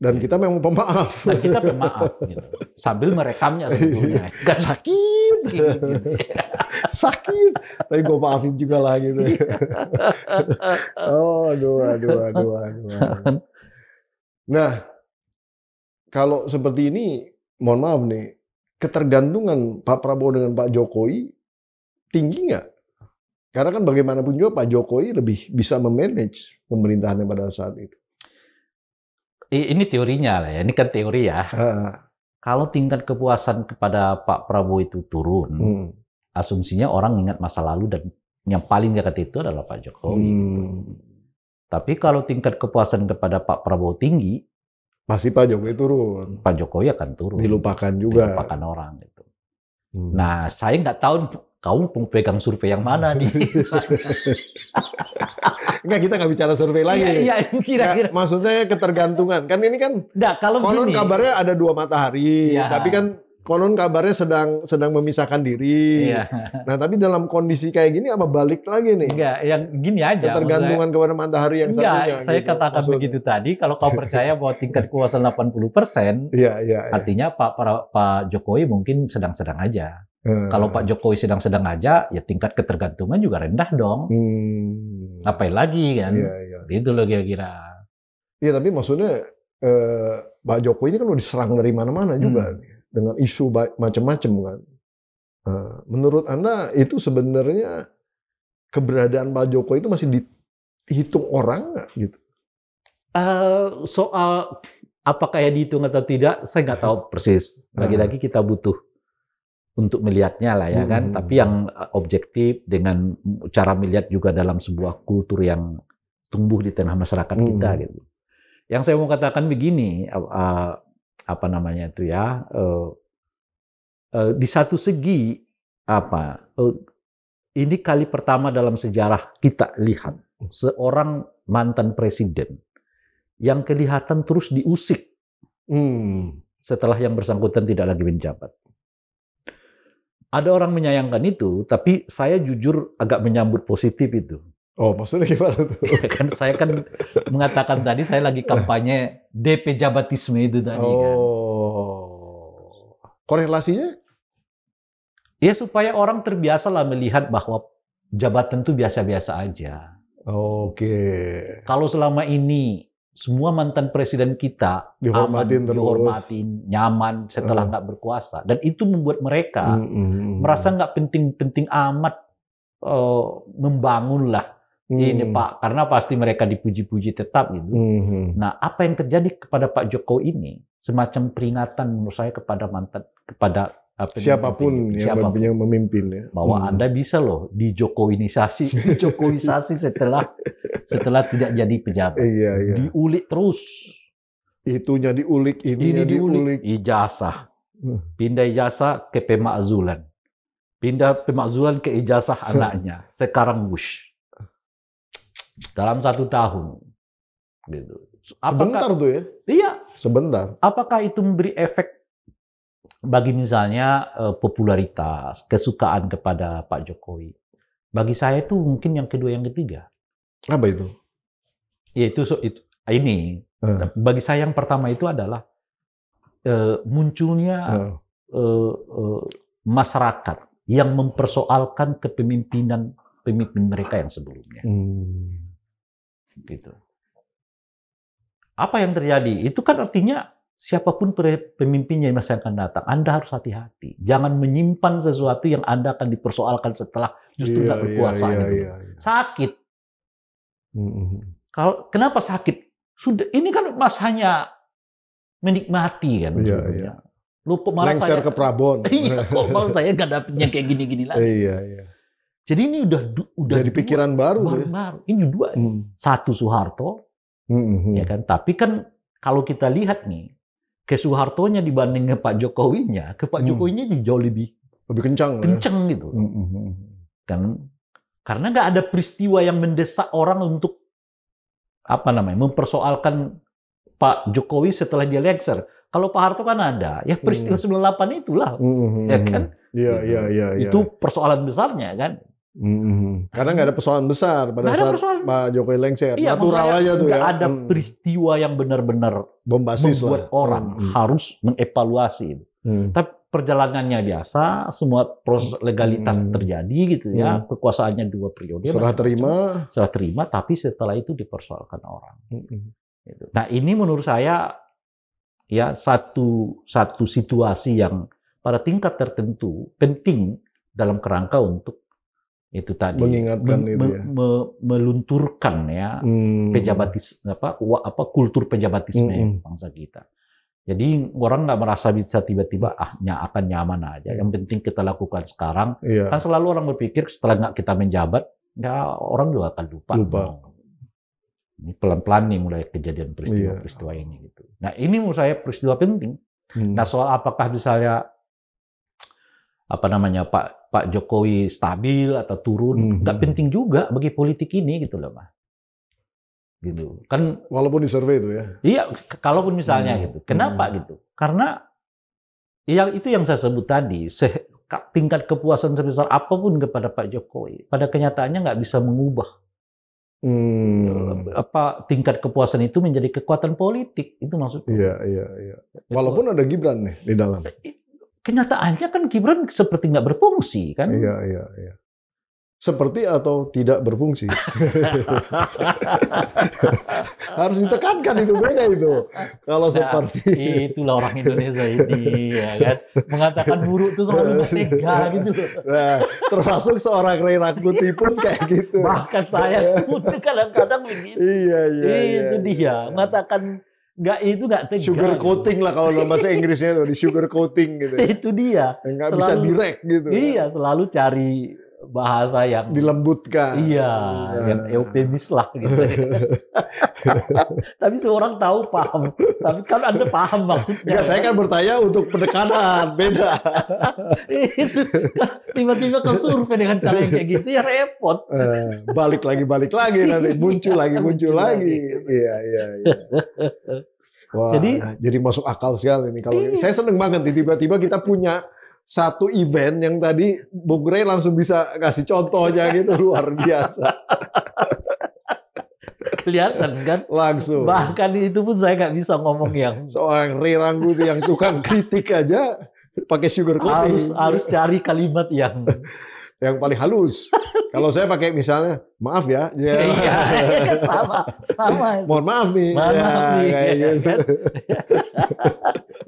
Dan kita memang pemaaf. Dan kita pemaaf. Gitu. Sambil merekamnya sebetulnya. Gak sakit. Sakit. Tapi gue maafin juga lah gitu. Oh, aduh. Nah, kalau seperti ini, mohon maaf nih, ketergantungan Pak Prabowo dengan Pak Jokowi tinggi nggak? Karena kan bagaimanapun juga Pak Jokowi lebih bisa memanage pemerintahannya pada saat itu. Ini teorinya lah ya, ini kan teori ya. Ah, Kalau tingkat kepuasan kepada Pak Prabowo itu turun, hmm, asumsinya orang ingat masa lalu dan yang paling dekat itu adalah Pak Jokowi. Gitu. hmm. Tapi kalau tingkat kepuasan kepada Pak Prabowo tinggi, Pasti Pak Jokowi turun, Pak Jokowi akan turun. dilupakan juga. Dilupakan orang gitu. Hmm. Nah, saya nggak tahu kamu pegang survei yang mana nih. Enggak, kita nggak bicara survei lagi. Iya, kira-kira. Nggak, maksud saya ketergantungan. Kan ini kan Nggak, kalau konon begini. kabarnya ada dua matahari, Iya. tapi kan konon kabarnya sedang memisahkan diri. Iya. Nah, tapi dalam kondisi kayak gini apa balik lagi nih? Enggak, yang gini aja. Ketergantungan kepada matahari yang enggak, satunya. saya gitu, katakan maksudnya. begitu tadi, kalau kau percaya bahwa tingkat kepuasan 80%, Iya, iya. artinya Pak Jokowi mungkin sedang-sedang aja. Kalau Pak Jokowi sedang-sedang aja, ya tingkat ketergantungan juga rendah dong. Ngapain lagi kan? Iya, iya. Gitu loh kira-kira. Iya, tapi maksudnya Pak Jokowi ini kan udah diserang dari mana-mana juga nih, dengan isu macam-macam kan. Menurut Anda itu sebenarnya keberadaan Pak Jokowi itu masih dihitung orang nggak gitu? Soal apakah ya dihitung atau tidak, saya nggak tahu persis. Lagi-lagi kita butuh untuk melihatnya lah ya kan. Tapi yang objektif dengan cara melihat juga dalam sebuah kultur yang tumbuh di tengah masyarakat kita gitu. Yang saya mau katakan begini, apa namanya itu ya, di satu segi ini kali pertama dalam sejarah kita lihat seorang mantan presiden yang kelihatan terus diusik setelah yang bersangkutan tidak lagi menjabat. Ada orang menyayangkan itu, tapi saya jujur agak menyambut positif itu. Oh, maksudnya gimana tuh? Ya kan, saya kan mengatakan tadi saya lagi kampanye DP Jabatisme itu tadi kan. Oh, korelasinya? Ya supaya orang terbiasa lah melihat bahwa jabatan itu biasa-biasa aja. Oke. Kalau selama ini semua mantan presiden kita Dihormatin terus. dihormatin, nyaman setelah nggak berkuasa, dan itu membuat mereka merasa nggak penting-penting amat membangun lah ini Pak, karena pasti mereka dipuji-puji tetap gitu. Nah, apa yang terjadi kepada Pak Jokowi ini semacam peringatan menurut saya kepada siapapun yang memimpin ya, bahwa Anda bisa loh dijokowinisasi setelah tidak jadi pejabat. Iya. Diulik terus. Itunya diulik, ininya diulik. Ijazah. Pindah ijazah ke pemakzulan. Pindah pemakzulan ke ijazah anaknya. Sekarang Bush. Dalam 1 tahun. Gitu. Sebentar tuh ya? Iya. Sebentar. Apakah itu memberi efek bagi misalnya popularitas, kesukaan kepada Pak Jokowi? Bagi saya itu mungkin yang kedua, yang ketiga. Apa itu? Yaitu ini. Bagi saya yang pertama itu adalah munculnya masyarakat yang mempersoalkan kepemimpinan pemimpin mereka yang sebelumnya. Gitu. Apa yang terjadi? Itu kan artinya siapapun pemimpinnya yang masa akan datang, Anda harus hati-hati. Jangan menyimpan sesuatu yang Anda akan dipersoalkan setelah justru nggak berkuasa. Iya. Sakit. Kenapa sakit? Sudah, ini kan Mas hanya menikmati kan. Iya. Lupa malah lengser ke Prabon. Iya, kok malah saya nggak dapetnya kayak gini-gini lagi. Iya. Jadi ini udah jadi pikiran baru. Ini dua. Satu Soeharto, ya kan. Tapi kan kalau kita lihat nih, ke Soehartonya dibanding ke Pak Jokowinya, Jokowinya jauh lebih kencang gitu. Kan karena nggak ada peristiwa yang mendesak orang untuk mempersoalkan Pak Jokowi setelah dia lengser. Kalau Pak Harto kan ada, ya peristiwa 98 itulah, ya kan? Iya. Itu persoalan besarnya kan. Karena nggak ada persoalan besar pada saat Pak Jokowi lengser. Iya, natural aja tuh ya. Nggak ada peristiwa yang benar-benar bombastis membuat orang harus mengevaluasi itu. Tapi perjalanannya biasa, semua proses legalitas terjadi gitu ya. Kekuasaannya 2 periode. Serah terima, tapi setelah itu dipersoalkan orang. Gitu. Nah, ini menurut saya ya satu situasi yang pada tingkat tertentu penting dalam kerangka untuk itu tadi mengingatkan itu ya. melunturkan ya kultur pejabatisme bangsa kita. Jadi orang nggak merasa bisa tiba-tiba akan nyaman aja. Yang penting kita lakukan sekarang. Iya. Kan selalu orang berpikir setelah nggak kita menjabat, ya orang juga akan lupa. Ini pelan-pelan nih mulai kejadian peristiwa ini gitu. Nah ini menurut saya peristiwa penting. Nah soal apakah misalnya Pak Jokowi stabil atau turun, nggak penting juga bagi politik ini gitu loh, Mas. Gitu kan. Walaupun di survei itu ya. Iya, kalaupun misalnya gitu. Kenapa gitu? Karena itu yang saya sebut tadi, tingkat kepuasan sebesar apapun kepada Pak Jokowi, pada kenyataannya nggak bisa mengubah tingkat kepuasan itu menjadi kekuatan politik. Itu maksudnya. Iya. Walaupun ada Gibran nih di dalam. Kenyataannya kan Gibran seperti nggak berfungsi kan? Iya. Seperti atau tidak berfungsi. Harus ditekankan itu beda itu. Kalau seperti itulah orang Indonesia ini ya kan. Mengatakan buruk itu selalu tega gitu. Nah, termasuk seorang Ray Rangkuti pun kayak gitu. Bahkan saya pun kadang-kadang begitu. Iya. Itu dia. Mengatakan nggak tega. Sugar coating lah kalau dalam bahasa Inggrisnya itu, di sugar coating gitu. Itu dia. Nggak bisa direct gitu. Iya, selalu cari bahasa yang dilembutkan. Iya, yang eufemis lah gitu. Tapi seorang paham. Tapi kan Anda paham maksudnya. Enggak, saya kan bertanya untuk pendekatan, beda. Itu tiba-tiba ke survei dengan cara yang kayak gitu ya repot. Balik lagi nanti muncul lagi. Iya. Wah, jadi masuk akal sekali nih kalau ini. Saya seneng banget nih tiba-tiba kita punya satu event yang tadi Bung Ray langsung bisa kasih contohnya gitu, luar biasa. Kelihatan kan? Langsung. Bahkan itu pun saya nggak bisa ngomong yang seorang Ray Rangkuti yang tukang kritik aja pakai sugar coating. Harus cari kalimat yang paling halus. Kalau saya pakai misalnya, maaf ya. Iya, sama. Mohon maaf nih. Kayak gitu.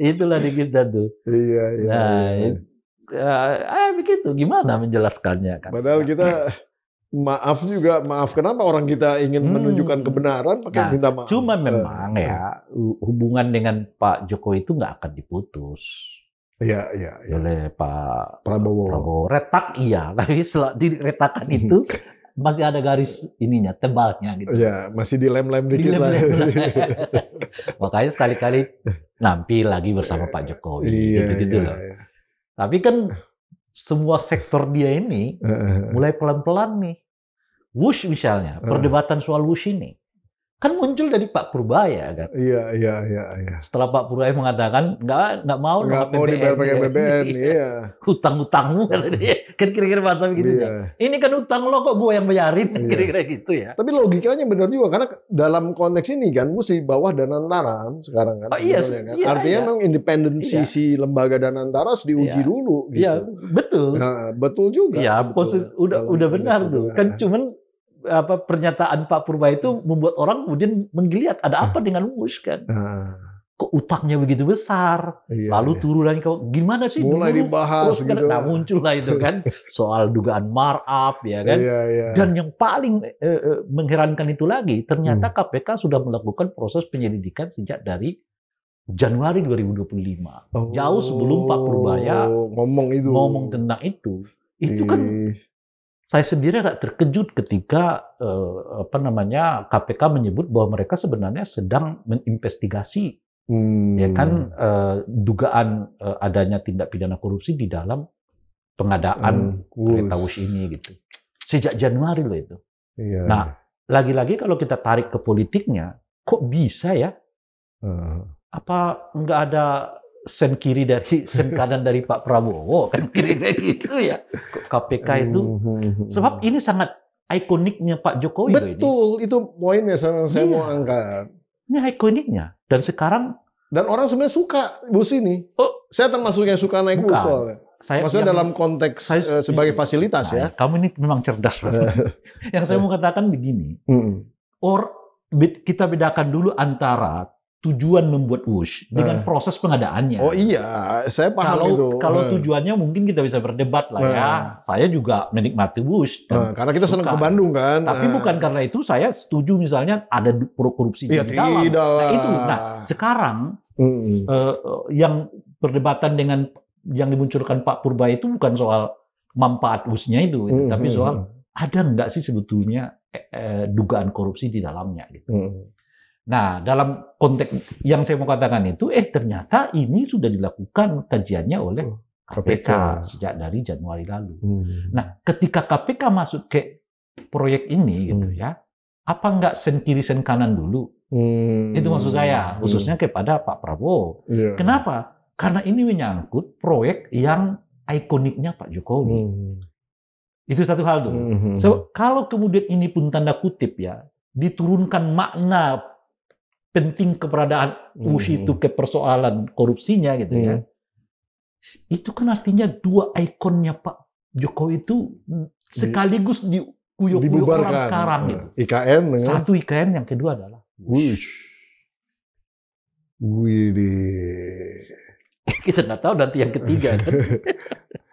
Itulah di kita tuh. Iya. Begitu. Gimana menjelaskannya kan? Padahal kita maaf kenapa orang kita ingin menunjukkan kebenaran pakai minta maaf. Cuma memang ya hubungan dengan Pak Jokowi itu nggak akan diputus. Iya. Oleh Pak Prabowo. Retak iya, tapi di retakan itu masih ada garis ininya, tebalnya gitu. Iya, masih dilem-lem dikit lah. Makanya sekali-kali nampil lagi bersama Pak Jokowi. Gitu loh. Tapi kan semua sektor dia ini mulai pelan-pelan nih. Wush misalnya, perdebatan soal wush ini. Kan muncul dari Pak Purbaya kan. Iya. Setelah Pak Purbaya mengatakan nggak mau dibayar pakai BBM, iya. Hutang-hutangmu kan kira-kira bahasa begitu. Iya. Ini kan hutang lo kok gue yang bayarin kira-kira gitu ya. Tapi logikanya benar juga karena dalam konteks ini kan mesti bawah Danantara sekarang kan. Oh, iya, kan? Artinya memang independensi si lembaga Danantara harus diuji dulu. Gitu. Iya betul. Nah, betul juga. Iya udah benar tuh. Kan cuman pernyataan Pak Purba itu membuat orang kemudian menggeliat ada apa dengan Wush kan? Kok utangnya begitu besar, lalu turun lagi gimana sih? Mulai dibahas gitu. Nah muncul lah itu kan soal dugaan markup ya kan? Dan yang paling mengherankan itu lagi ternyata KPK sudah melakukan proses penyelidikan sejak dari Januari 2025, jauh sebelum Pak Purbaya ngomong tentang itu. Itu kan saya sendiri agak terkejut ketika KPK menyebut bahwa mereka sebenarnya sedang menginvestigasi ya kan dugaan adanya tindak pidana korupsi di dalam pengadaan kereta Wush ini gitu. Sejak Januari loh itu. Nah, lagi-lagi kalau kita tarik ke politiknya, kok bisa ya? Apa nggak ada sen kiri dari sen kanan dari Pak Prabowo kan kira-kira gitu ya KPK itu sebab ini sangat ikoniknya Pak Jokowi. Betul ini. Itu poinnya saya mau angkat. Ini ikoniknya dan sekarang orang sebenarnya suka bus ini. Saya termasuk yang suka naik bus soalnya. Maksudnya dalam konteks sebagai fasilitas ya. Kamu ini memang cerdas banget. Yang saya mau katakan begini. Kita bedakan dulu antara tujuan membuat WUSH dengan proses pengadaannya. Oh iya, saya paham itu. Kalau tujuannya mungkin kita bisa berdebat lah ya. Saya juga menikmati WUSH. Karena kita senang ke Bandung kan. Tapi bukan karena itu saya setuju misalnya ada korupsi di dalam. Nah itu. Nah sekarang yang perdebatan dengan yang dimunculkan Pak Purba itu bukan soal manfaat WUSH-nya itu, tapi soal ada nggak sih sebetulnya dugaan korupsi di dalamnya gitu. Nah, dalam konteks yang saya mau katakan itu, ternyata ini sudah dilakukan kajiannya oleh KPK sejak dari Januari lalu. Nah, ketika KPK masuk ke proyek ini, gitu ya, apa nggak sen kiri sen kanan dulu? Itu maksud saya, khususnya kepada Pak Prabowo. Kenapa? Karena ini menyangkut proyek yang ikoniknya Pak Jokowi. Itu satu hal tuh. So, kalau kemudian ini pun tanda kutip ya, diturunkan makna penting keberadaan WUSH itu ke persoalan korupsinya gitu ya. Itu kan artinya dua ikonnya Pak Jokowi itu sekaligus dikuyuk-kuyuk orang sekarang gitu. IKN dengan satu IKN, yang kedua adalah WUSH. Kita nggak tahu nanti yang ketiga kan.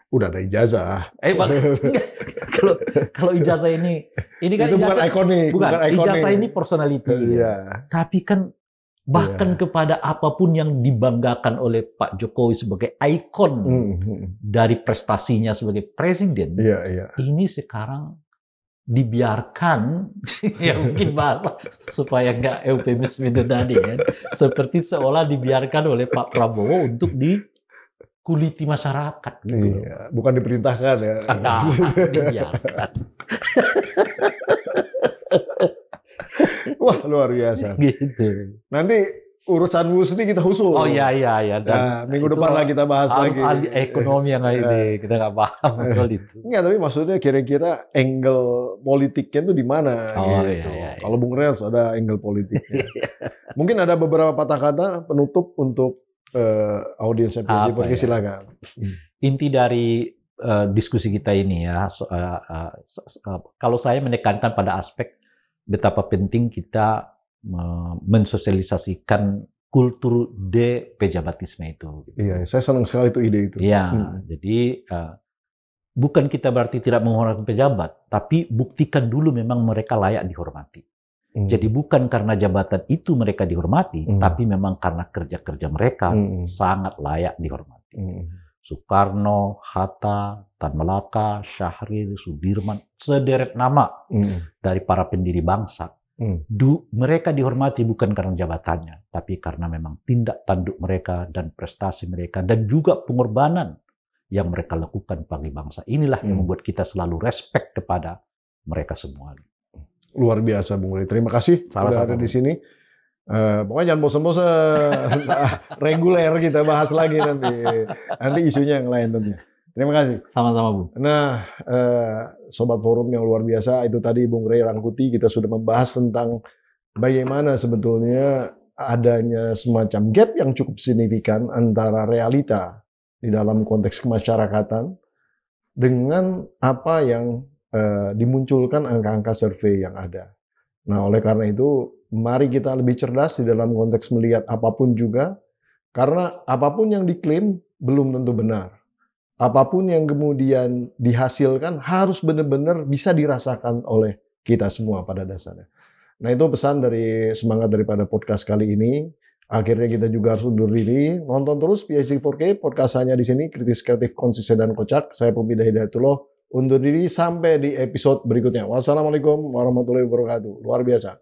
Udah ada ijazah. Bang, kalau ijazah ini kan itu bukan ikonik, bukan ijazah ini personality. Tapi kan bahkan kepada apapun yang dibanggakan oleh Pak Jokowi sebagai ikon dari prestasinya sebagai presiden, ini sekarang dibiarkan, ya mungkin bahasa supaya nggak eufemisme itu tadi kan, seperti seolah dibiarkan oleh Pak Prabowo untuk kuliti masyarakat gitu. Bukan diperintahkan ya. Dibiarkan. Wah, luar biasa. Gitu. Nanti urusan WUSH ini kita khusus. Oh iya. Dan minggu depan lah kita bahas lagi. Ahli ekonomi yang ini kita nggak paham soal itu. Enggak, tapi maksudnya kira-kira angle politiknya itu di mana gitu. Iya. Kalau Bung Rey harus ada angle politiknya. Mungkin ada beberapa patah kata penutup untuk audiens PhD, silakan. Inti dari diskusi kita ini ya, kalau saya menekankan pada aspek betapa penting kita mensosialisasikan kultur de-pejabatisme itu. Iya, saya senang sekali itu ide itu. Iya, jadi bukan kita berarti tidak menghormati pejabat, tapi buktikan dulu memang mereka layak dihormati. Jadi bukan karena jabatan itu mereka dihormati, tapi memang karena kerja-kerja mereka sangat layak dihormati. Soekarno, Hatta, Tan Malaka, Syahrir, Sudirman, sederet nama dari para pendiri bangsa. Mereka dihormati bukan karena jabatannya, tapi karena memang tindak tanduk mereka dan prestasi mereka dan juga pengorbanan yang mereka lakukan bagi bangsa. Inilah yang membuat kita selalu respect kepada mereka semua. Luar biasa, Bung Rey. Terima kasih sudah ada di sini. Pokoknya jangan bosan-bosan. Reguler kita bahas lagi nanti. Nanti isunya yang lain tentunya. Terima kasih. Sama-sama, Bu. Nah, Sobat Forum yang luar biasa, itu tadi Bung Rey Rangkuti, kita sudah membahas tentang bagaimana sebetulnya adanya semacam gap yang cukup signifikan antara realita di dalam konteks kemasyarakatan dengan apa yang dimunculkan angka-angka survei yang ada. Nah, oleh karena itu, mari kita lebih cerdas di dalam konteks melihat apapun juga, karena apapun yang diklaim belum tentu benar. Apapun yang kemudian dihasilkan harus benar-benar bisa dirasakan oleh kita semua pada dasarnya. Nah, itu pesan dari semangat daripada podcast kali ini. Akhirnya kita juga harus undur diri. Nonton terus PhD 4K, podcast hanya di sini, kritis, kreatif, konsisten, dan kocak. Saya Pembida Hidayatullah. Undur diri sampai di episode berikutnya. Wassalamualaikum warahmatullahi wabarakatuh. Luar biasa.